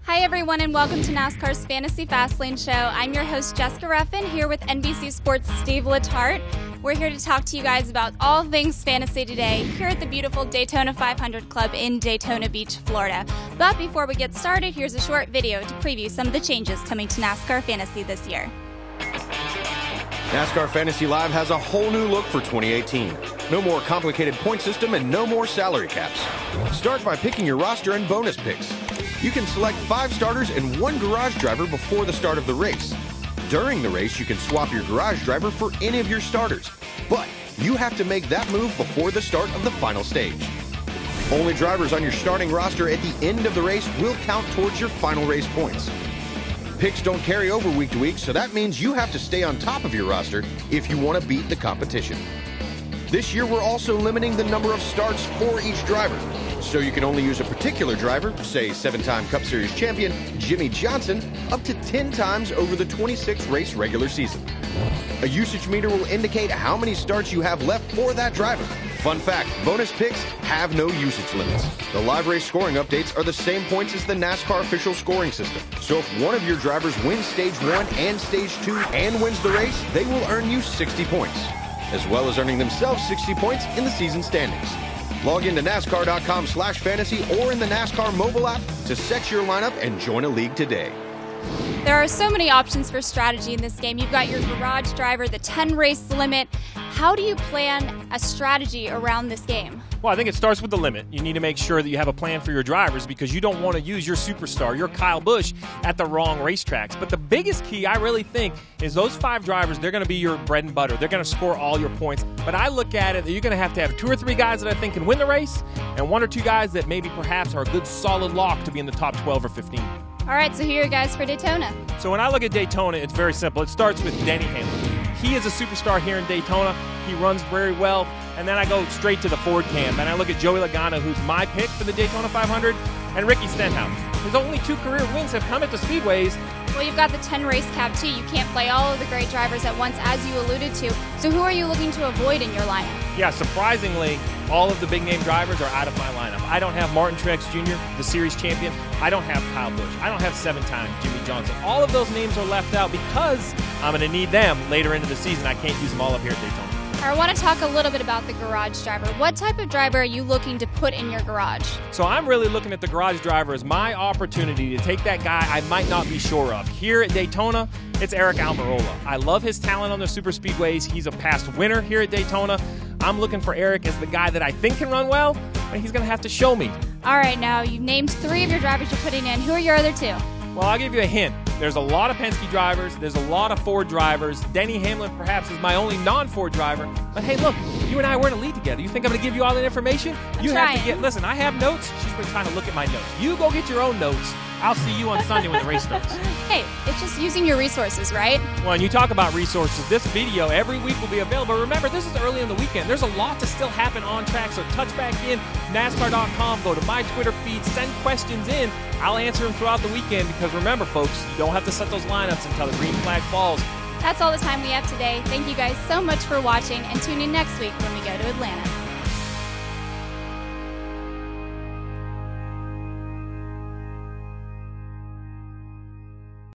Hi everyone and welcome to NASCAR's Fantasy Fastlane show. I'm your host Jessica Ruffin here with NBC Sports' Steve Letarte. We're here to talk to you guys about all things fantasy today here at the beautiful Daytona 500 Club in Daytona Beach, Florida. But before we get started, here's a short video to preview some of the changes coming to NASCAR Fantasy this year. NASCAR Fantasy Live has a whole new look for 2018. No more complicated point system and no more salary caps. Start by picking your roster and bonus picks. You can select 5 starters and 1 garage driver before the start of the race. During the race, you can swap your garage driver for any of your starters, but you have to make that move before the start of the final stage. Only drivers on your starting roster at the end of the race will count towards your final race points. Picks don't carry over week to week, so that means you have to stay on top of your roster if you want to beat the competition. This year, we're also limiting the number of starts for each driver, so you can only use a particular driver, say 7-time Cup Series champion Jimmy Johnson, up to 10 times over the 26-race regular season. A usage meter will indicate how many starts you have left for that driver. Fun fact, bonus picks have no usage limits. The live race scoring updates are the same points as the NASCAR official scoring system. So if one of your drivers wins Stage 1 and Stage 2 and wins the race, they will earn you 60 points, as well as earning themselves 60 points in the season standings. Log into NASCAR.com/fantasy or in the NASCAR mobile app to set your lineup and join a league today. There are so many options for strategy in this game. You've got your garage driver, the 10-race limit. How do you plan a strategy around this game? Well, I think it starts with the limit. You need to make sure that you have a plan for your drivers because you don't want to use your superstar, your Kyle Busch, at the wrong racetracks. But the biggest key, I really think, is those 5 drivers, they're going to be your bread and butter. They're going to score all your points. But I look at it that you're going to have 2 or 3 guys that I think can win the race and 1 or 2 guys that maybe perhaps are a good solid lock to be in the top 12 or 15. All right, so here are guys for Daytona. So when I look at Daytona, it's very simple. It starts with Denny Hamlin. He is a superstar here in Daytona. He runs very well. And then I go straight to the Ford camp, and I look at Joey Logano, who's my pick for the Daytona 500, and Ricky Stenhouse. His only 2 career wins have come at the speedways. Well, you've got the 10-race cap, too. You can't play all of the great drivers at once, as you alluded to. So who are you looking to avoid in your lineup? Yeah, surprisingly, all of the big-name drivers are out of my lineup. I don't have Martin Truex Jr., the series champion. I don't have Kyle Busch. I don't have 7-time Jimmy Johnson. All of those names are left out because I'm going to need them later into the season. I can't use them all up here at Daytona. I want to talk a little bit about the garage driver. What type of driver are you looking to put in your garage? So I'm really looking at the garage driver as my opportunity to take that guy I might not be sure of. Here at Daytona, it's Eric Almirola. I love his talent on the super speedways. He's a past winner here at Daytona. I'm looking for Eric as the guy that I think can run well, but he's going to have to show me. All right, now you've named 3 of your drivers you're putting in. Who are your other 2? Well, I'll give you a hint. There's a lot of Penske drivers. There's a lot of Ford drivers. Denny Hamlin perhaps is my only non-Ford driver. But hey, look, you and I were in a lead together. You think I'm going to give you all that information? You have to get, listen, I have notes. She's been trying to look at my notes. You go get your own notes. I'll see you on Sunday when the race starts. Hey, it's just using your resources, right? Well, and you talk about resources. This video every week will be available. Remember, this is early in the weekend. There's a lot to still happen on track, so touch back in, NASCAR.com, go to my Twitter feed, send questions in. I'll answer them throughout the weekend because remember, folks, you don't have to set those lineups until the green flag falls. That's all the time we have today. Thank you guys so much for watching, and tune in next week when we go to Atlanta.